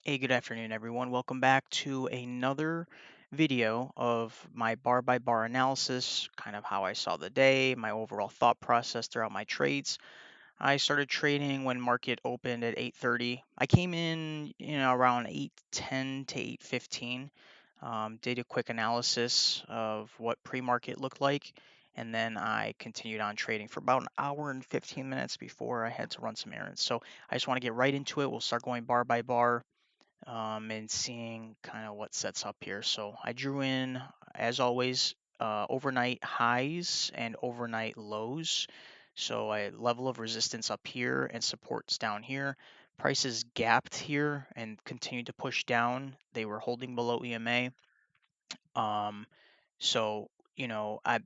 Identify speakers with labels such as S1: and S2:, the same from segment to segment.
S1: Hey, good afternoon, everyone. Welcome back to another video of my bar by bar analysis, kind of how I saw the day, my overall thought process throughout my trades. I started trading when market opened at 8:30. I came in, around 8:10 to 8:15. Did a quick analysis of what pre-market looked like, and then I continued on trading for about an hour and 15 minutes before I had to run some errands. So I just want to get right into it. We'll start going bar by bar and seeing kind of what sets up here. So I drew in, as always, overnight highs and overnight lows. So a level of resistance up here and supports down here. Prices gapped here and continued to push down. They were holding below EMA. Um, so I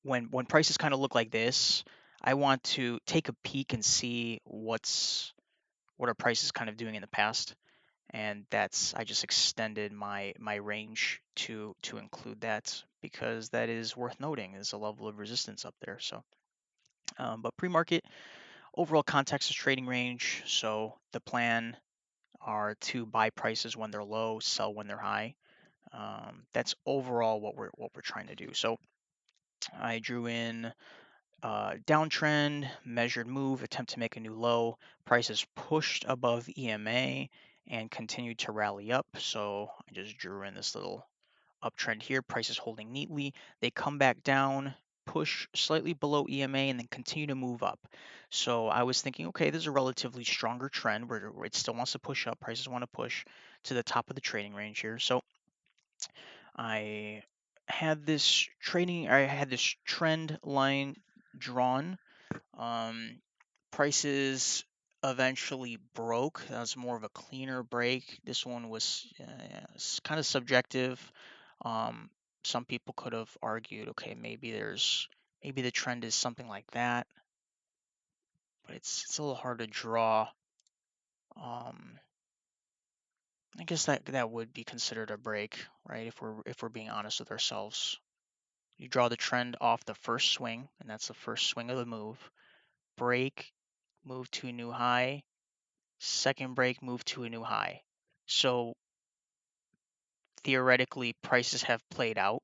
S1: when prices kind of look like this, I want to take a peek and see what are prices kind of doing in the past, and that's I just extended my range to include that because that is worth noting. There's a level of resistance up there. So, but pre-market overall context is trading range. So the plan are to buy prices when they're low, sell when they're high. That's overall what we're trying to do. So I drew in downtrend, measured move, attempt to make a new low. Prices pushed above EMA and continued to rally up. So I just drew in this little uptrend here. Prices holding neatly. They come back down, push slightly below EMA, and then continue to move up. So I was thinking, okay, this is a relatively stronger trend where it still wants to push up. Prices want to push to the top of the trading range here. So I I had this trend line drawn. um, Prices eventually broke. That was more of a cleaner break. This one was kind of subjective. Um, some people could have argued, okay, maybe the trend is something like that, but it's a little hard to draw. Um, I guess that would be considered a break, right? If we're being honest with ourselves. You draw the trend off the first swing, and that's the first swing of the move. Break, move to a new high. Second break, move to a new high. So theoretically, prices have played out.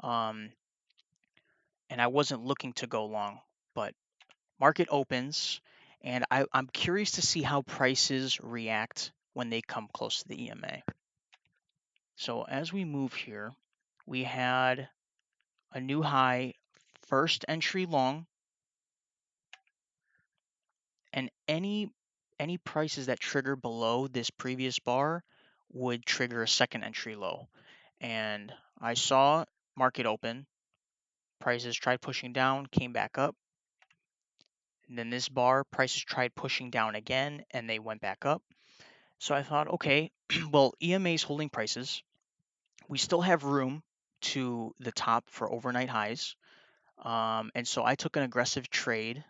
S1: Um, and I wasn't looking to go long, but market opens, and I'm curious to see how prices react when they come close to the EMA. So as we move here, we had a new high, first entry long, and any prices that trigger below this previous bar would trigger a second entry low. And I saw market open, prices tried pushing down, came back up. And then this bar, prices tried pushing down again and they went back up. So I thought, okay, well, EMA is holding prices. We still have room to the top for overnight highs. And so I took an aggressive trade,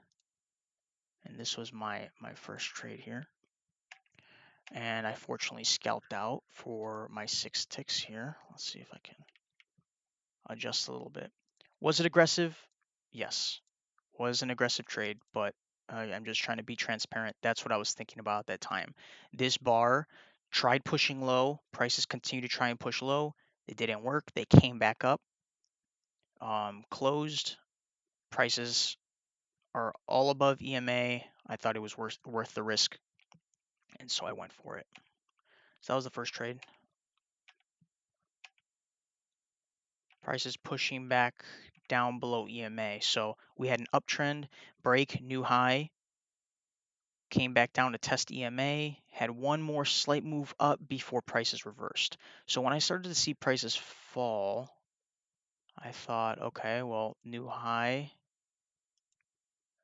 S1: and this was my first trade here. And I fortunately scalped out for my 6 ticks here. Let's see if I can adjust a little bit. Was it aggressive? Yes. Was an aggressive trade, but I'm just trying to be transparent. That's what I was thinking about at that time. This bar tried pushing low. Prices continue to try and push low. It didn't work. They came back up, closed. Prices are all above EMA. I thought it was worth the risk, and so I went for it. So that was the first trade. Prices pushing back down below EMA. So we had an uptrend, break, new high, came back down to test EMA, had one more slight move up before prices reversed. So when I started to see prices fall, I thought, okay, well, new high,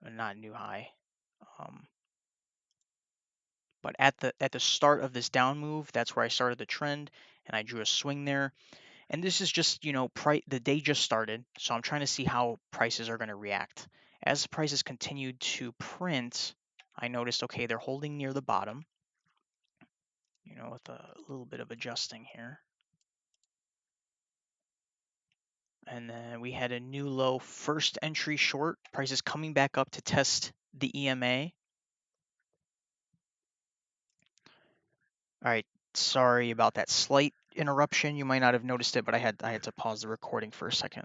S1: not new high, um, but at the start of this down move, that's where I started the trend, and I drew a swing there. And this is just, the day just started, so I'm trying to see how prices are going to react. As prices continued to print, I noticed, okay, they're holding near the bottom, with a little bit of adjusting here. And then we had a new low, first entry short, prices coming back up to test the EMA. All right, sorry about that slight interruption. You might not have noticed it, but I had to pause the recording for a second.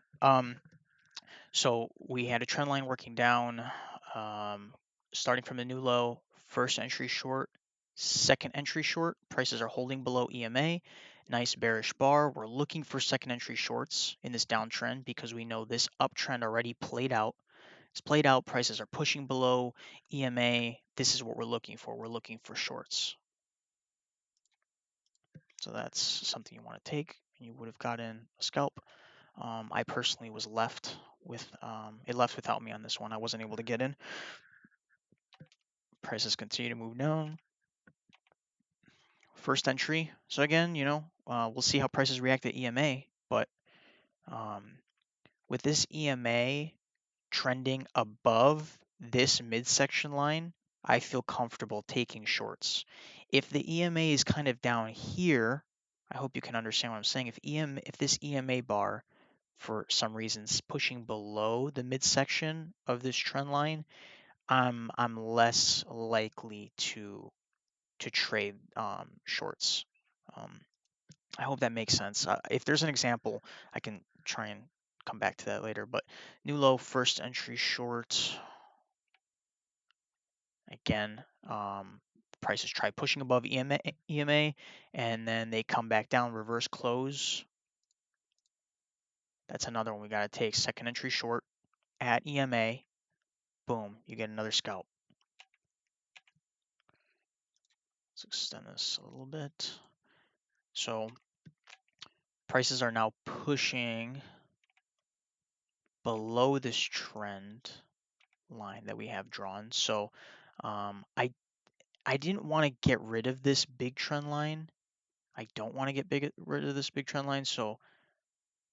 S1: So we had a trend line working down, um, starting from the new low, first entry short, second entry short. Prices are holding below EMA. Nice bearish bar. We're looking for second entry shorts in this downtrend because we know this uptrend already played out. It's played out. Prices are pushing below EMA. This is what we're looking for. We're looking for shorts. So that's something you want to take. You would have gotten a scalp. I personally was left with it left without me on this one. I wasn't able to get in. Prices continue to move down. First entry. So again, we'll see how prices react to EMA. But um, with this EMA trending above this midsection line, I feel comfortable taking shorts. If the EMA is kind of down here, I hope you can understand what I'm saying. If this EMA bar for some reasons pushing below the midsection of this trend line, I'm less likely to trade shorts. Um, I hope that makes sense. If there's an example, I can try and come back to that later. But new low, first entry short. Again, prices try pushing above EMA, and then they come back down, reverse close. That's another one we got to take. Second entry short at EMA. Boom, you get another scalp. Let's extend this a little bit. So prices are now pushing below this trend line that we have drawn. So I didn't want to get rid of this big trend line. I don't want to rid of this big trend line. So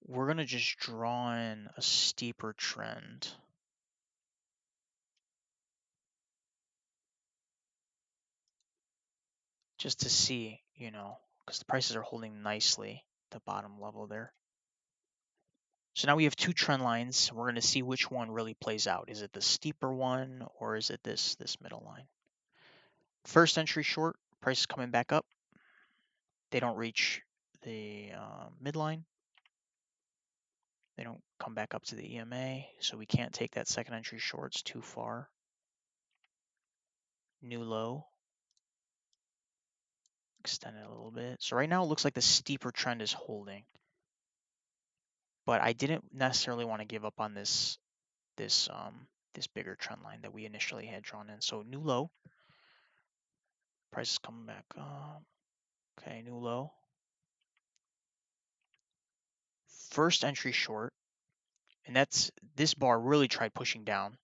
S1: we're gonna just draw in a steeper trend. Just to see, because the prices are holding nicely at the bottom level there. So now we have two trend lines. We're going to see which one really plays out. Is it the steeper one or is it this middle line? First entry short, price is coming back up. They don't reach the midline. They don't come back up to the EMA, so we can't take that second entry short. It's too far. New low. Extend it a little bit. So right now it looks like the steeper trend is holding. But I didn't necessarily want to give up on this bigger trend line that we initially had drawn in. So new low. Price is coming back up. Okay, new low. First entry short, and this bar really tried pushing down.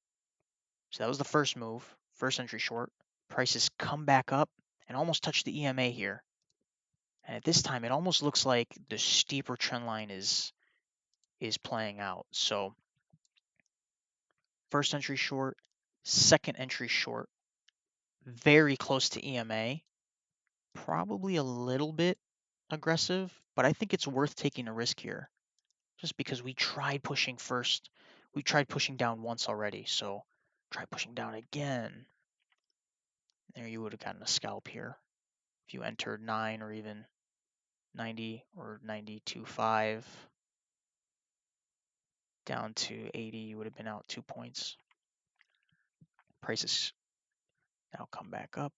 S1: So that was the first move, first entry short. Prices come back up and almost touch the EMA here. And at this time, it almost looks like the steeper trend line is playing out. So first entry short, second entry short, very close to EMA, probably a little bit aggressive, but I think it's worth taking a risk here. Just because we tried pushing first. We tried pushing down once already, so try pushing down again. There you would have gotten a scalp here. If you entered 9 or even 90 or 92.5 down to 80, you would have been out 2 points. Prices now come back up,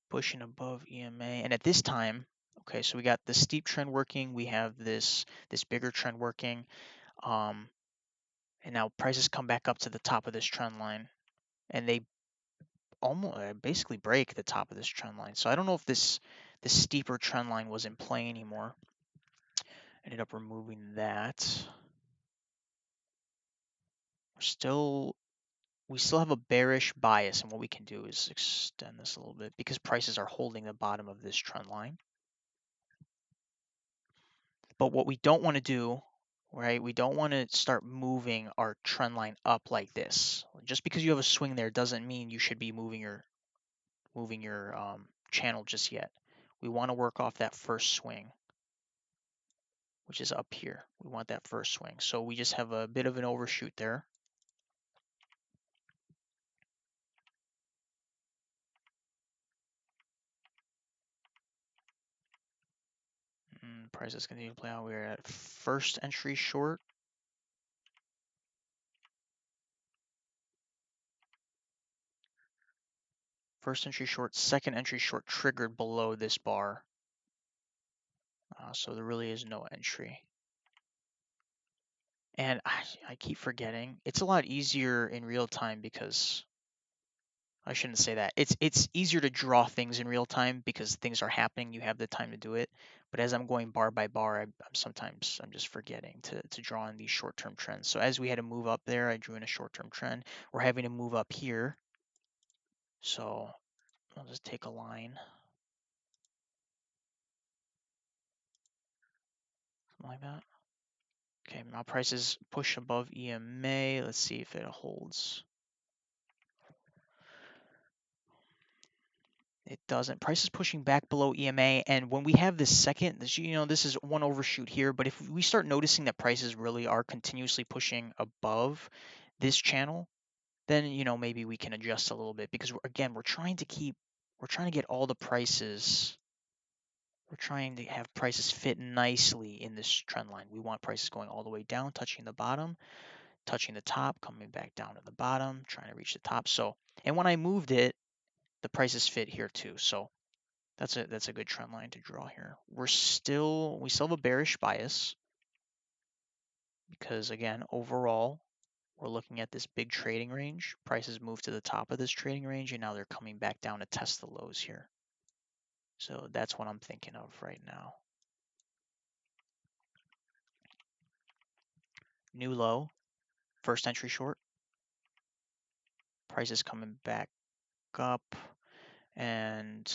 S1: pushing above EMA. And at this time, okay, so we got the steep trend working. We have this bigger trend working. And now prices come back up to the top of this trend line, and they almost basically break the top of this trend line. So I don't know if this steeper trend line was in play anymore. Ended up removing that. We still have a bearish bias, and what we can do is extend this a little bit because prices are holding the bottom of this trend line. But what we don't want to do, right? We don't want to start moving our trend line up like this. Just because you have a swing there doesn't mean you should be moving your channel just yet. We want to work off that first swing, which is up here. We want that first swing. So we just have a bit of an overshoot there. Prices continue to play out. We're at first entry short. First entry short, second entry short triggered below this bar. So there really is no entry. And I keep forgetting. It's a lot easier in real time because I shouldn't say that. It's easier to draw things in real time because things are happening. You have the time to do it. But as I'm going bar by bar, I'm just forgetting to draw in these short-term trends. So as we had to move up there, I drew in a short-term trend. We're having to move up here. So I'll just take a line. Something like that. Okay, now prices push above EMA. Let's see if it holds. It doesn't. Price is pushing back below EMA, and when we have this second, this is one overshoot here, but if we start noticing that prices really are continuously pushing above this channel, then maybe we can adjust a little bit because again, we're trying to get all the prices. We're trying to have prices fit nicely in this trend line. We want prices going all the way down, touching the bottom, touching the top, coming back down to the bottom, trying to reach the top. So, and when I moved it, the prices fit here too. So that's a good trend line to draw here. We still have a bearish bias because again, overall, we're looking at this big trading range. Prices move to the top of this trading range and now they're coming back down to test the lows here. So that's what I'm thinking of right now. New low, first entry short. Prices coming back up and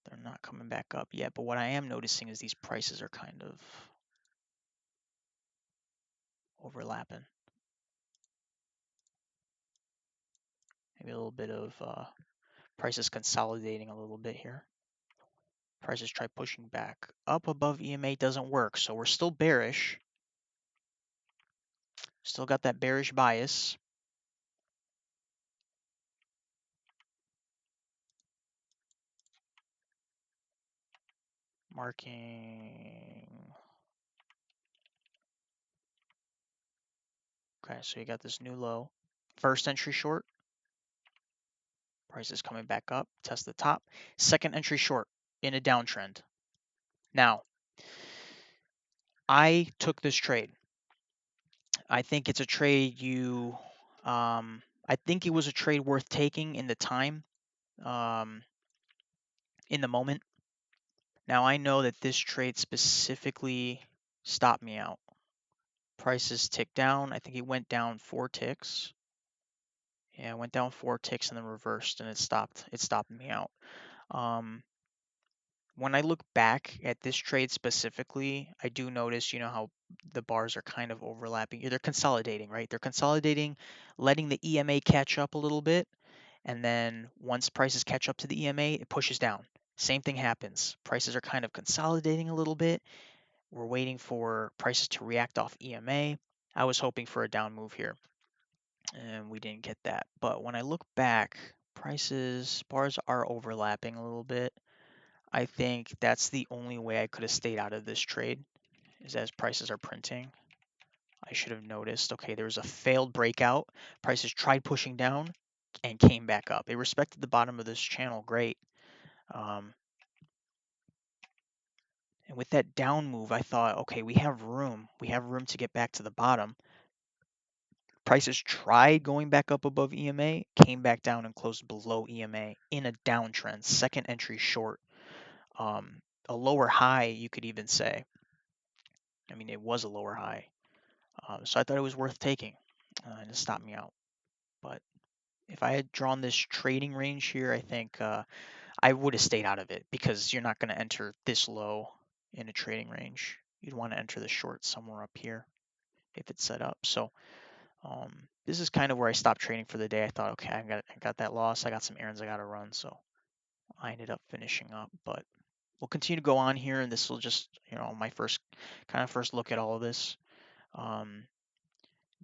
S1: they're not coming back up yet. But what I am noticing is these prices are kind of overlapping. Maybe a little bit of prices consolidating a little bit here. Prices try pushing back up above EMA, doesn't work. So we're still bearish. Still got that bearish bias. Marking. Okay, so you got this new low. First entry short. Price is coming back up. Test the top. Second entry short in a downtrend. Now, I took this trade. I think it's a trade I think it was a trade worth taking in the time, in the moment. Now I know that this trade specifically stopped me out. Prices ticked down. I think it went down 4 ticks. Yeah, it went down 4 ticks and then reversed, and it stopped. It stopped me out. Um, when I look back at this trade specifically, I do notice, how the bars are kind of overlapping. They're consolidating, right? They're consolidating, letting the EMA catch up a little bit, and then once prices catch up to the EMA, it pushes down. Same thing happens. Prices are kind of consolidating a little bit. We're waiting for prices to react off EMA. I was hoping for a down move here, and we didn't get that. But when I look back, bars are overlapping a little bit. I think that's the only way I could have stayed out of this trade, is as prices are printing. I should have noticed, okay, there was a failed breakout. Prices tried pushing down and came back up. It respected the bottom of this channel, great. Um, and with that down move, I thought, okay, we have room. We have room to get back to the bottom. Prices tried going back up above EMA, came back down and closed below EMA in a downtrend, second entry short. A lower high, you could even say. I mean, it was a lower high. So I thought it was worth taking, and it stopped me out. But if I had drawn this trading range here, I think I would have stayed out of it because you're not going to enter this low in a trading range. You'd want to enter the short somewhere up here if it's set up. So this is kind of where I stopped trading for the day. I thought, okay, I got that loss. I got some errands I got to run, so I ended up finishing up. But we'll continue to go on here, and this will just, my first look at all of this.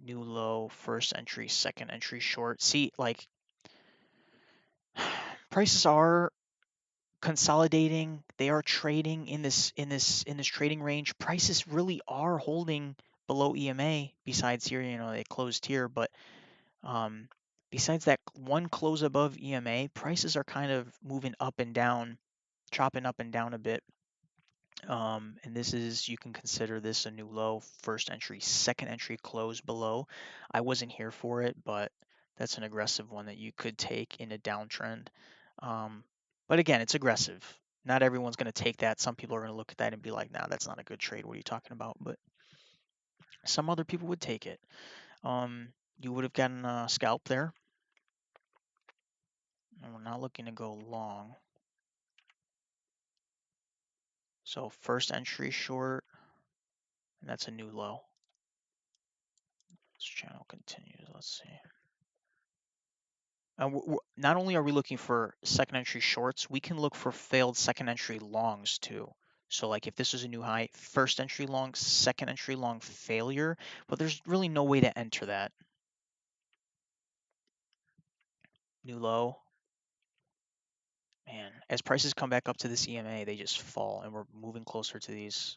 S1: New low, first entry, second entry short. See, like prices are consolidating. They are trading in this trading range. Prices really are holding below EMA. Besides here, they closed here, but um, besides that one close above EMA, prices are kind of moving up and down, chopping up and down a bit. And this is, you can consider this a new low, first entry, second entry close below. I wasn't here for it, but that's an aggressive one that you could take in a downtrend. Um, but again, it's aggressive. Not everyone's going to take that. Some people are going to look at that and be like, nah, that's not a good trade. What are you talking about? But some other people would take it. Um, you would have gotten a scalp there. And we're not looking to go long. So first entry short, and that's a new low. This channel continues. Let's see. Not only are we looking for second entry shorts, we can look for failed second entry longs too. So like if this is a new high, first entry long, second entry long failure, but there's really no way to enter that. New low. Man, as prices come back up to this EMA, they just fall, and we're moving closer to this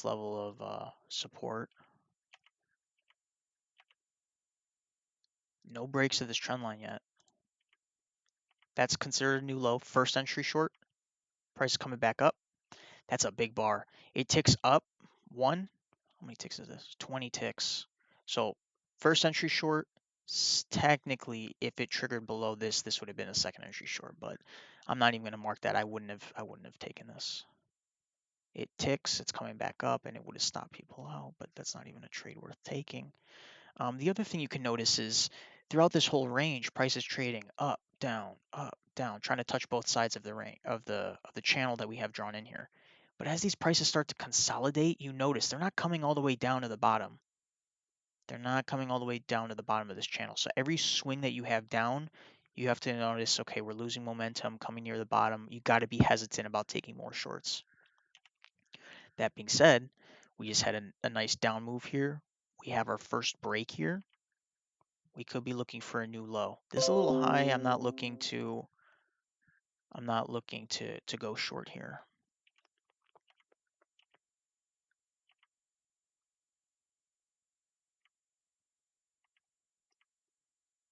S1: level of support. No breaks to this trend line yet. That's considered a new low. First entry short. Price coming back up. That's a big bar. It ticks up one. How many ticks is this? 20 ticks. So first entry short, technically, if it triggered below this would have been a second entry short. But I'm not even going to mark that. I wouldn't have taken this. It ticks. It's coming back up, and it would have stopped people out. But that's not even a trade worth taking. The other thing you can notice is throughout this whole range, price is trading up, down, trying to touch both sides of the range of the channel that we have drawn in here. But as these prices start to consolidate, you notice they're not coming all the way down to the bottom. They're not coming all the way down to the bottom of this channel. So every swing that you have down, you have to notice, okay, we're losing momentum coming near the bottom. You got to be hesitant about taking more shorts. That being said, we just had a nice down move here. We have our first break here. We could be looking for a new low. This is a little high. I'm not looking to go short here.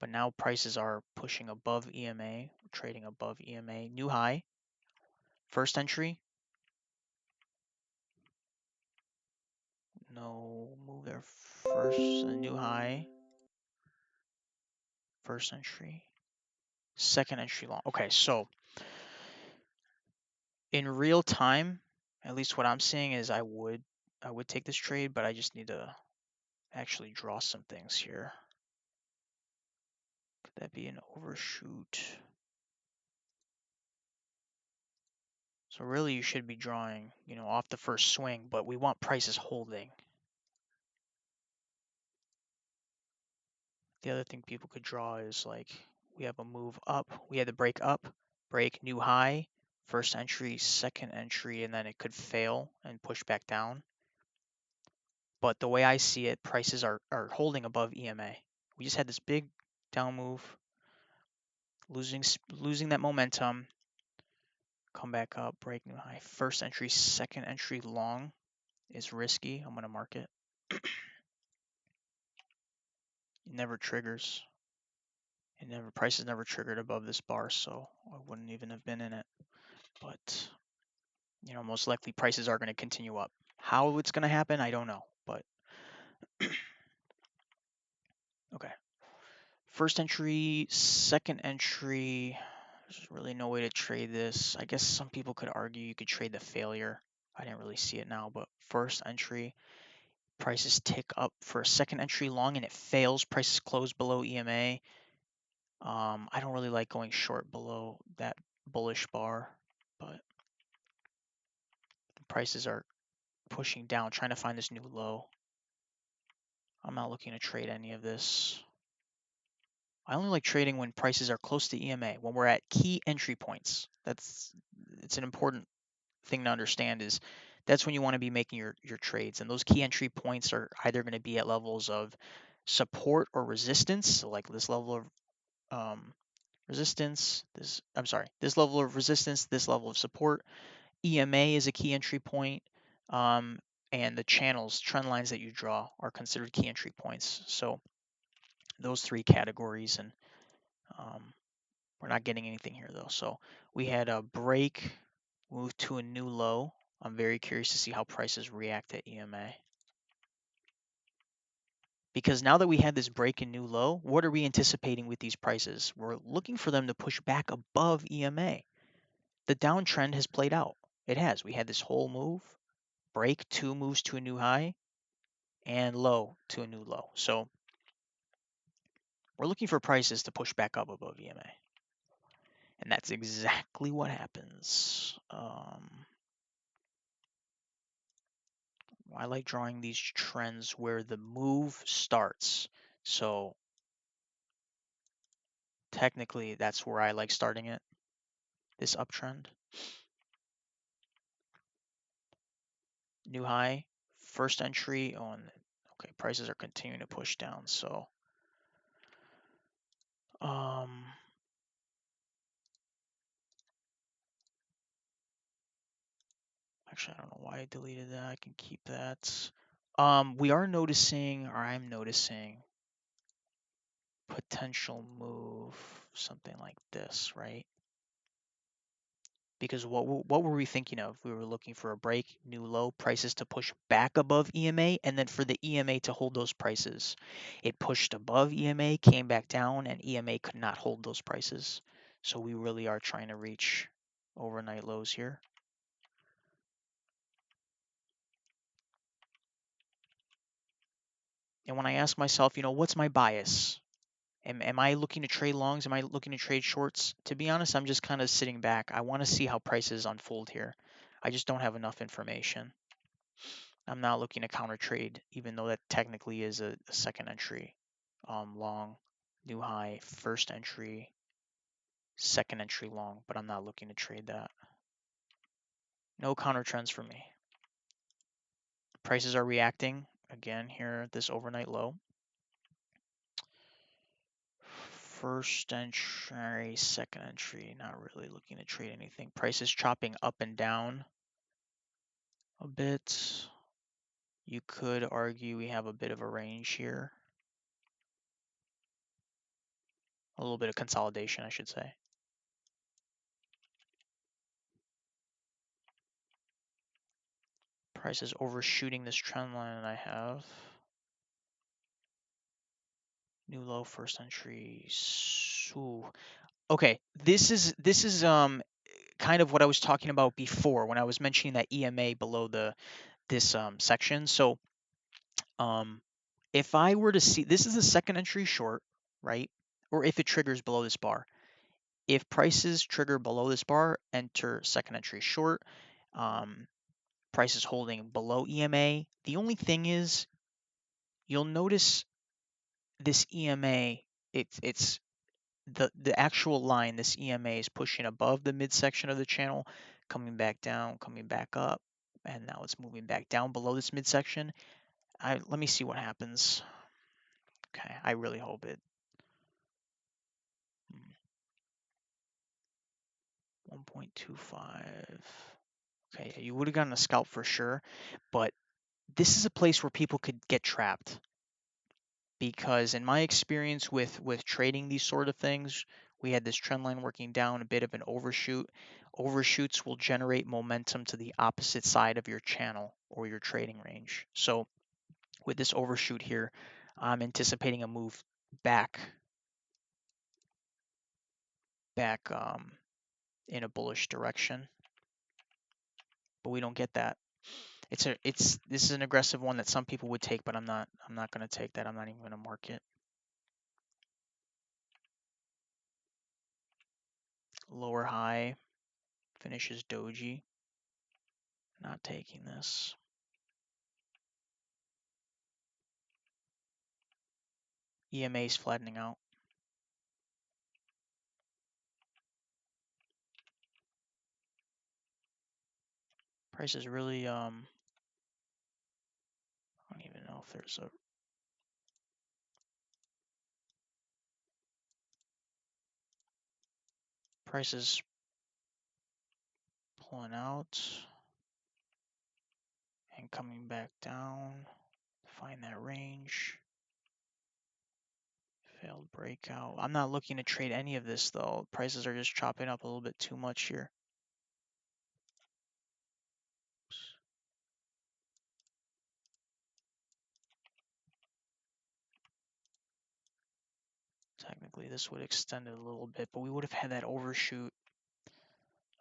S1: But now prices are pushing above EMA, trading above EMA. New high. First entry. No move there. First, a new high. First entry. Second entry long. Okay, so in real time, at least what I'm seeing is I would take this trade, but I just need to actually draw some things here. Could that be an overshoot? So really you should be drawing, off the first swing, but we want prices holding. The other thing people could draw is like we have a move up, we had the break up, break new high, first entry, second entry, and then it could fail and push back down. But the way I see it, prices are holding above EMA. We just had this big down move, losing that momentum, come back up, break new high, first entry, second entry long is risky. I'm gonna mark it. It never triggers. Prices never triggered above this bar, so I wouldn't even have been in it. But most likely prices are going to continue up. How it's going to happen, I don't know. But okay, first entry, second entry. There's really no way to trade this. I guess some people could argue you could trade the failure. I didn't really see it now, but first entry, prices tick up for a second entry long and it fails. Prices close below EMA. I don't really like going short below that bullish bar, but prices are pushing down, trying to find this new low. I'm not looking to trade any of this. I only like trading when prices are close to EMA, when we're at key entry points. It's an important thing to understand is that's when you want to be making your trades. And those key entry points are either going to be at levels of support or resistance, so like this level of resistance, this level of resistance, this level of support. EMA is a key entry point, um, and the channels, trend lines that you draw are considered key entry points. So those three categories, and um, we're not getting anything here though. So we had a break, move to a new low. I'm very curious to see how prices react at EMA. Because now that we had this break and new low, what are we anticipating with these prices? We're looking for them to push back above EMA. The downtrend has played out. It has. We had this whole move, break, two moves to a new high, and low to a new low. So we're looking for prices to push back up above EMA. And that's exactly what happens. I like drawing these trends where the move starts. So technically, that's where I like starting it, this uptrend. New high, first entry on, okay, prices are continuing to push down. So, actually, I don't know why I deleted that. I can keep that. We are noticing, or I'm noticing, potential move, something like this, right? Because what were we thinking of? We were looking for a break, new low, prices to push back above EMA, and then for the EMA to hold those prices. It pushed above EMA, came back down, and EMA could not hold those prices. So we really are trying to reach overnight lows here. And when I ask myself, what's my bias? Am I looking to trade longs? Am I looking to trade shorts? To be honest, I'm just kind of sitting back. I want to see how prices unfold here. I just don't have enough information. I'm not looking to counter trade, even though that technically is a second entry. Long, new high, first entry, second entry long, but I'm not looking to trade that. No counter trends for me. Prices are reacting again here, this overnight low. First entry, second entry, not really looking to trade anything. Prices chopping up and down a bit. You could argue we have a bit of a range here. A little bit of consolidation, I should say. Price is overshooting this trend line that I have. New low, first entry. Ooh. Okay, this is kind of what I was talking about before when I was mentioning that EMA below this section. So um if I were to see, this is the second entry short, right? Or if it triggers below this bar. If prices trigger below this bar, enter second entry short. Prices holding below EMA. The only thing is you'll notice this EMA, it's the actual line, this EMA is pushing above the midsection of the channel, coming back down, coming back up, and now it's moving back down below this midsection. Let me see what happens. Okay, I really hope it. 1.25. Okay, you would have gotten a scalp for sure, but this is a place where people could get trapped because in my experience with trading these sort of things, we had this trend line working down, a bit of an overshoot. Overshoots will generate momentum to the opposite side of your channel or your trading range. So with this overshoot here, I'm anticipating a move back in a bullish direction, but we don't get that. This is an aggressive one that some people would take, but I'm not going to take that. I'm not even going to mark it. Lower high finishes doji. Not taking this. EMA is flattening out. Price is really I don't even know if there's a Prices pulling out and coming back down. Find that range. Failed breakout. I'm not looking to trade any of this though. Prices are just chopping up a little bit too much here. Technically, this would extend it a little bit, but we would have had that overshoot.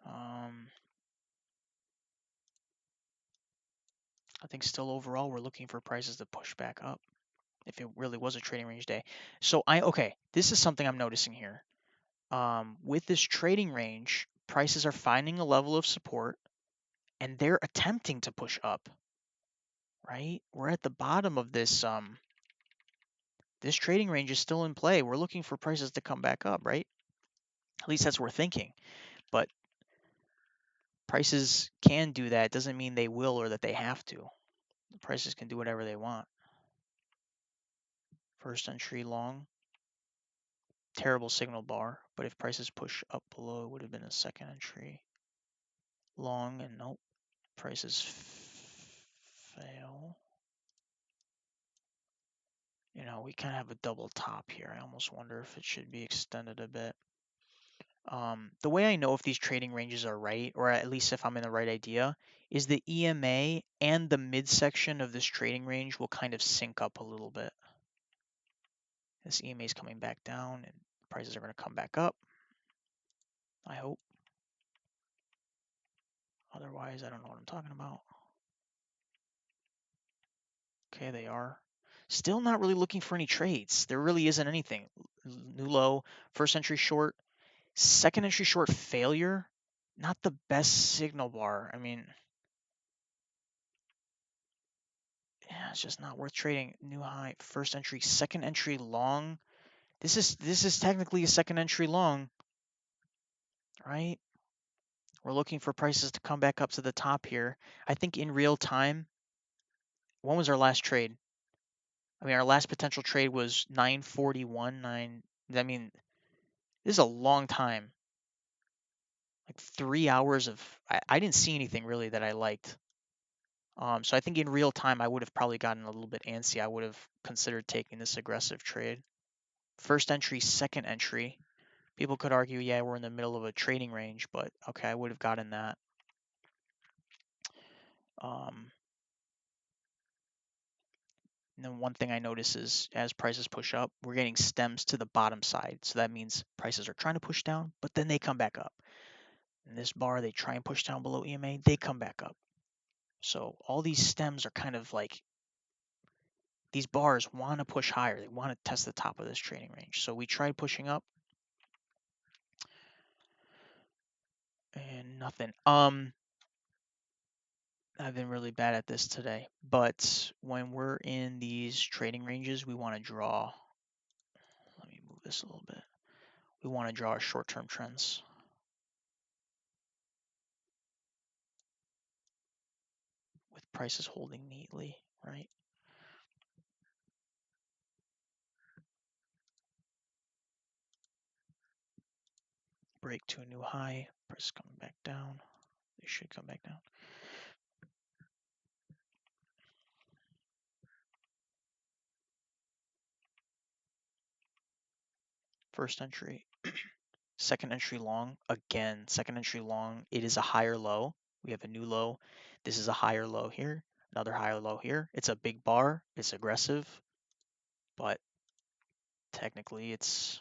S1: I think still overall, we're looking for prices to push back up if it really was a trading range day. So okay, this is something I'm noticing here. With this trading range, prices are finding a level of support and they're attempting to push up, right? We're at the bottom of this this trading range is still in play. We're looking for prices to come back up, right? At least that's what we're thinking. But prices can do that. It doesn't mean they will or that they have to. The prices can do whatever they want. First entry long, terrible signal bar, but if prices push up below, it would have been a second entry long, and nope, prices fail. You know, we kind of have a double top here. I almost wonder if it should be extended a bit. The way I know if these trading ranges are right, or at least if I'm in the right idea, is the EMA and the midsection of this trading range will kind of sync up a little bit. This EMA is coming back down and prices are going to come back up, I hope. Otherwise, I don't know what I'm talking about. Okay, they are. Still not really looking for any trades. There really isn't anything. New low, first entry short, second entry short failure. Not the best signal bar. I mean, yeah, it's just not worth trading. New high, first entry, second entry long. This is technically a second entry long, right? We're looking for prices to come back up to the top here. I think in real time, when was our last trade? I mean, our last potential trade was 941. I mean, this is a long time. Like 3 hours of. I didn't see anything really that I liked. So I think in real time, I would have probably gotten a little bit antsy. I would have considered taking this aggressive trade. First entry, second entry. People could argue, yeah, we're in the middle of a trading range, but okay, I would have gotten that. And then one thing I notice is as prices push up, we're getting stems to the bottom side. So that means prices are trying to push down, but then they come back up. In this bar, they try and push down below EMA, they come back up. So all these stems are kind of like these bars want to push higher. They want to test the top of this trading range. So we tried pushing up and nothing. I've been really bad at this today, but when we're in these trading ranges, we want to draw. Let me move this a little bit. We want to draw our short-term trends. With prices holding neatly, right? Break to a new high, price coming back down. They should come back down. First entry, second entry long. Again, second entry long, it is a higher low. We have a new low. This is a higher low here, another higher low here. It's a big bar, it's aggressive, but technically it's,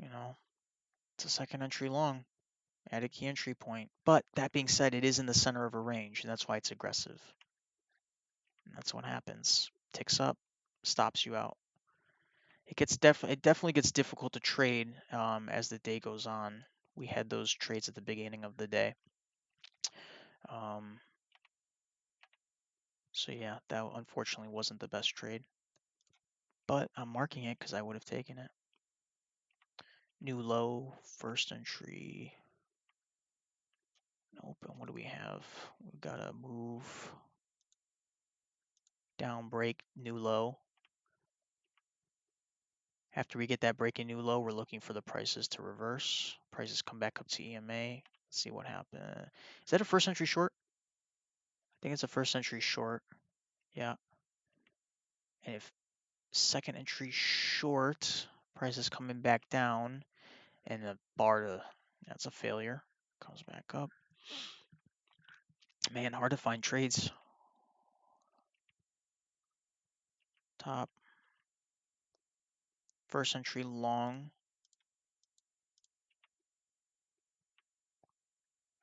S1: you know, it's a second entry long at a key entry point. But that being said, it is in the center of a range, and that's why it's aggressive. And that's what happens. Ticks up, stops you out. It definitely gets difficult to trade as the day goes on. We had those trades at the beginning of the day. Um, so yeah, that unfortunately wasn't the best trade, but I'm marking it because I would have taken it. New low, first entry. Nope. And what do we have? We've got to move down, break, new low. After we get that breaking new low, we're looking for the prices to reverse. Prices come back up to EMA. Let's see what happened. Is that a first entry short? I think it's a first entry short. Yeah. And if second entry short, prices coming back down, and the bar to that's a failure. Comes back up. Man, hard to find trades. Top. First entry long.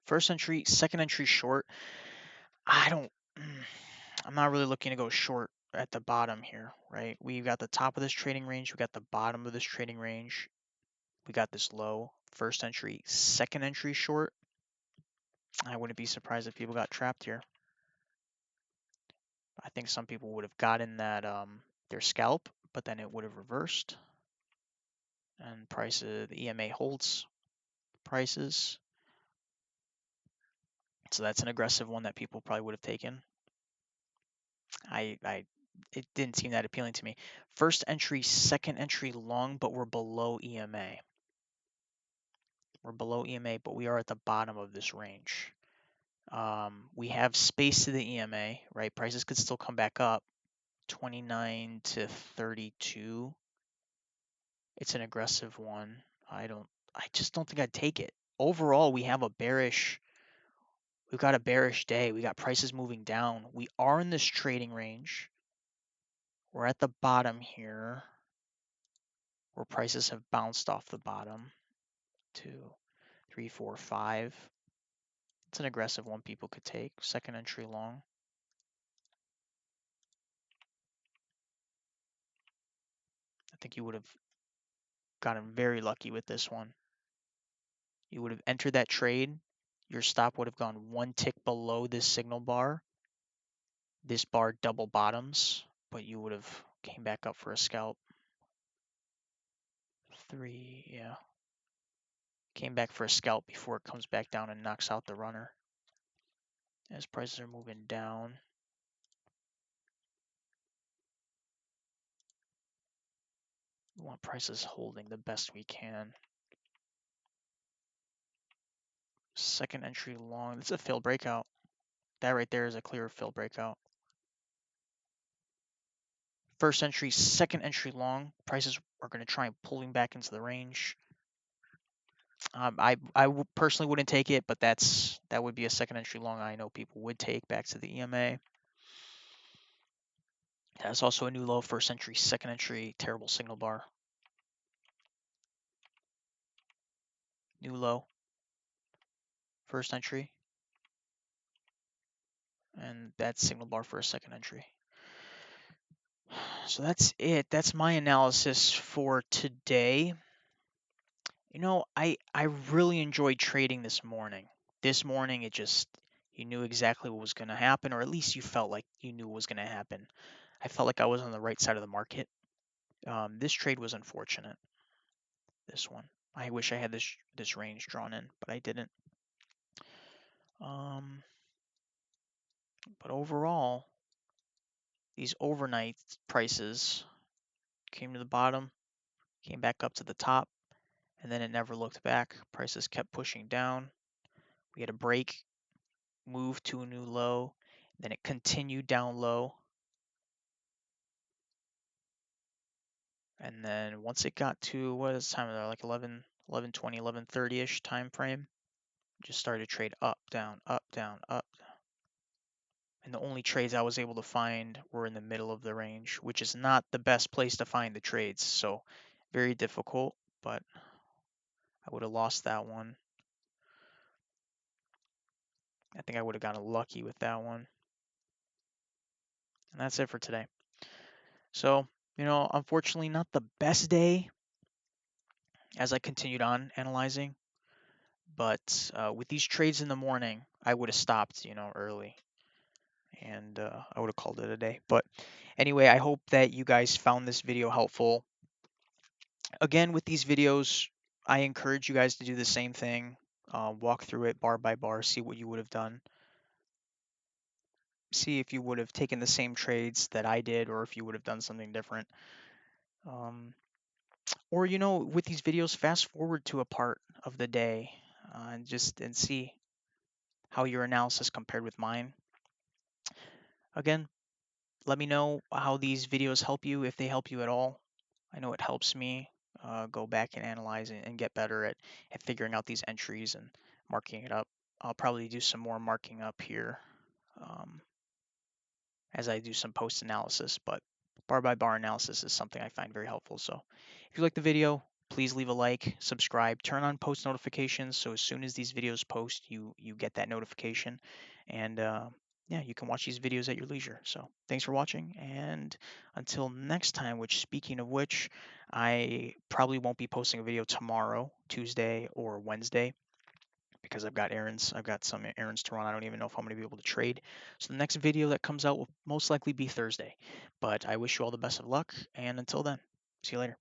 S1: First entry, second entry short. I don't. I'm not really looking to go short at the bottom here, right? We've got the top of this trading range. We got the bottom of this trading range. We got this low. First entry, second entry short. I wouldn't be surprised if people got trapped here. I think some people would have gotten that their scalp, but then it would have reversed. And prices, the EMA holds prices. So that's an aggressive one that people probably would have taken. It didn't seem that appealing to me. First entry, second entry long, but we're below EMA. We're below EMA, but we are at the bottom of this range. We have space to the EMA, right? Prices could still come back up. 29 to 32. It's an aggressive one. I just don't think I'd take it. Overall, we've got a bearish day. We got prices moving down. We are in this trading range. We're at the bottom here where prices have bounced off the bottom. 2, 3, 4, 5. It's an aggressive one people could take. Second entry long. I think you would have gotten very lucky with this one. You would have entered that trade. Your stop would have gone one tick below this signal bar. This bar double bottoms, but you would have came back up for a scalp. 3, yeah. Came back for a scalp before it comes back down and knocks out the runner. As prices are moving down. We want prices holding the best we can. Second entry long. It's a fill breakout. That right there is a clear fill breakout. First entry, second entry long. Prices are going to try and pulling back into the range. I personally wouldn't take it, but that would be a second entry long I know people would take back to the EMA. That's also a new low. First entry, second entry, terrible signal bar. New low. First entry. And that signal bar for a second entry. So that's it. That's my analysis for today. I really enjoyed trading this morning. This morning, you knew exactly what was going to happen, or at least you felt like you knew what was going to happen. I felt like I was on the right side of the market. This trade was unfortunate. This one. I wish I had this range drawn in, but I didn't. But overall, these overnight prices came to the bottom, came back up to the top, and then it never looked back. Prices kept pushing down. We had a break, move to a new low, then it continued down low. And then once it got to, what is the time of that, like 11:20, 11:30-ish time frame, just started to trade up, down, up, down, up. And the only trades I was able to find were in the middle of the range, which is not the best place to find the trades. So very difficult, but I would have lost that one. I think I would have gotten lucky with that one. And that's it for today. So, unfortunately, not the best day as I continued on analyzing. But with these trades in the morning, I would have stopped, early. And I would have called it a day. But anyway, I hope that you guys found this video helpful. Again, with these videos, I encourage you guys to do the same thing. Walk through it bar by bar, see what you would have done. See if you would have taken the same trades that I did or if you would have done something different. Or, with these videos, fast forward to a part of the day, and see how your analysis compared with mine. Again, let me know how these videos help you, if they help you at all. I know it helps me go back and analyze and get better at figuring out these entries and marking it up. I'll probably do some more marking up here um, as I do some post analysis, but bar by bar analysis is something I find very helpful. So if you like the video, please leave a like, subscribe, turn on post notifications so as soon as these videos post, you get that notification, and yeah, you can watch these videos at your leisure. So thanks for watching, and until next time. Which, speaking of which, I probably won't be posting a video tomorrow, Tuesday or Wednesday, because I've got errands. I've got some errands to run. I don't even know if I'm going to be able to trade. So the next video that comes out will most likely be Thursday. But I wish you all the best of luck, and until then, see you later.